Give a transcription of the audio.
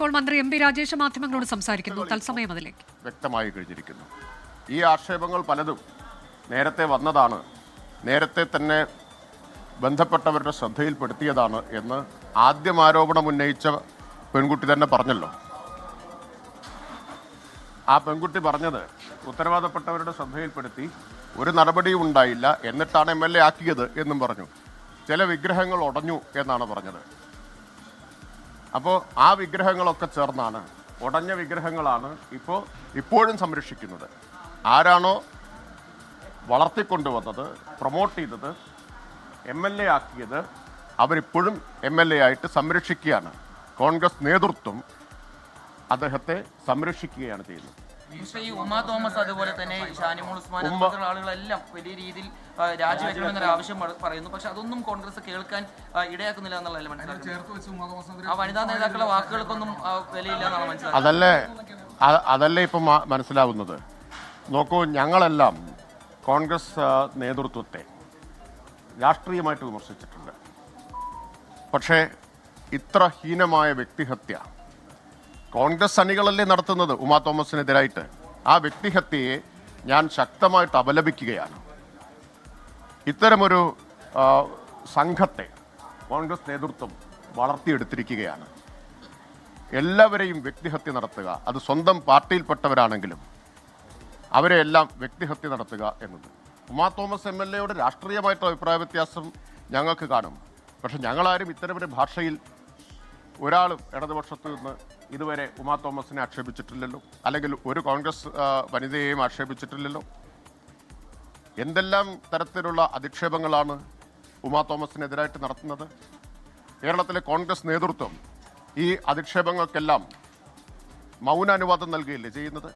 ഇപ്പോൾ മന്ത്രി M P Rajesh മാധ്യമങ്ങളോട് സംസാരിക്കുന്നു. തത്സമയം അതിലേക്ക് വ്യക്തമായി കഴിഞ്ഞിരിക്കുന്നു. ഈ ആക്ഷേപങ്ങൾ പലതും നേരത്തെ വന്നതാണ്, നേരത്തെ തന്നെ ബന്ധപ്പെട്ടവരുടെ ശ്രദ്ധയിൽപ്പെടുത്തിയതാണ് എന്ന് ആദ്യം ആരോപണം ഉന്നയിച്ച പെൺകുട്ടി തന്നെ പറഞ്ഞല്ലോ. ആ പെൺകുട്ടി പറഞ്ഞത് ഉത്തരവാദപ്പെട്ടവരുടെ ശ്രദ്ധയിൽപ്പെടുത്തി, ഒരു നടപടിയും ഉണ്ടായില്ല, എന്നിട്ടാണ് MLA ആക്കിയത് എന്നും പറഞ്ഞു. ചില വിഗ്രഹങ്ങൾ ഉടഞ്ഞു എന്നാണ് പറഞ്ഞത്. അപ്പോൾ ആ വിഗ്രഹങ്ങളൊക്കെ ചേർന്നാണ്, ഉടഞ്ഞ വിഗ്രഹങ്ങളാണ് ഇപ്പോഴും സംരക്ഷിക്കുന്നത്. ആരാണോ വളർത്തിക്കൊണ്ടുവന്നത്, പ്രൊമോട്ട് ചെയ്തത്, MLA ആക്കിയത്, അവരിപ്പോഴും MLA ആയിട്ട് സംരക്ഷിക്കുകയാണ്. കോൺഗ്രസ് നേതൃത്വം അദ്ദേഹത്തെ സംരക്ഷിക്കുകയാണ് ചെയ്യുന്നത്. ഈ ഉമാ തോമസ് അതുപോലെ തന്നെ ഷാനിമോൾ ഉസ്മാൻ ആളുകളെല്ലാം വലിയ രീതിയിൽ രാജിവെക്കണമെന്നൊരു ആവശ്യം പറയുന്നു. പക്ഷെ അതൊന്നും കോൺഗ്രസ് കേൾക്കാൻ ഇടയാക്കുന്നില്ല എന്നുള്ളതല്ല മനസ്സിലാക്കുന്നത്. ആ വനിതാ നേതാക്കളുടെ വാക്കുകൾക്കൊന്നും വിലയില്ല എന്നാണ് മനസ്സിലാക്കുന്നത്. അതല്ലേ ഇപ്പം മനസ്സിലാവുന്നത്. നോക്കൂ, ഞങ്ങളെല്ലാം കോൺഗ്രസ് നേതൃത്വത്തെ രാഷ്ട്രീയമായിട്ട് വിമർശിച്ചിട്ടുണ്ട്. പക്ഷേ ഇത്ര ഹീനമായ വ്യക്തിഹത്യ കോൺഗ്രസ് അണികളല്ലേ നടത്തുന്നത് ഉമാ തോമസിനെതിരായിട്ട്. ആ വ്യക്തിഹത്യയെ ഞാൻ ശക്തമായിട്ട് അപലപിക്കുകയാണ്. ഇത്തരമൊരു സംഘത്തെ കോൺഗ്രസ് നേതൃത്വം വളർത്തിയെടുത്തിരിക്കുകയാണ്. എല്ലാവരെയും വ്യക്തിഹത്യ നടത്തുക, അത് സ്വന്തം പാർട്ടിയിൽപ്പെട്ടവരാണെങ്കിലും അവരെ എല്ലാം വ്യക്തിഹത്യ നടത്തുക എന്നത്. ഉമാ തോമസ് MLAയുടെ രാഷ്ട്രീയമായിട്ടുള്ള അഭിപ്രായ വ്യത്യാസം ഞങ്ങൾക്ക് കാണും. പക്ഷെ ഞങ്ങളാരും ഇത്തരമൊരു ഭാഷയിൽ ഒരാളും ഇടതുപക്ഷത്തു നിന്ന് ഇതുവരെ ഉമാ തോമസിനെ ആക്ഷേപിച്ചിട്ടില്ലല്ലോ, അല്ലെങ്കിൽ ഒരു കോൺഗ്രസ് വനിതയെയും ആക്ഷേപിച്ചിട്ടില്ലല്ലോ. എന്തെല്ലാം തരത്തിലുള്ള അധിക്ഷേപങ്ങളാണ് ഉമാ തോമസിനെതിരായിട്ട് നടത്തുന്നത്. കേരളത്തിലെ കോൺഗ്രസ് നേതൃത്വം ഈ അധിക്ഷേപങ്ങൾക്കെല്ലാം മൗനാനുവാദം നൽകുകയല്ലേ ചെയ്യുന്നത്.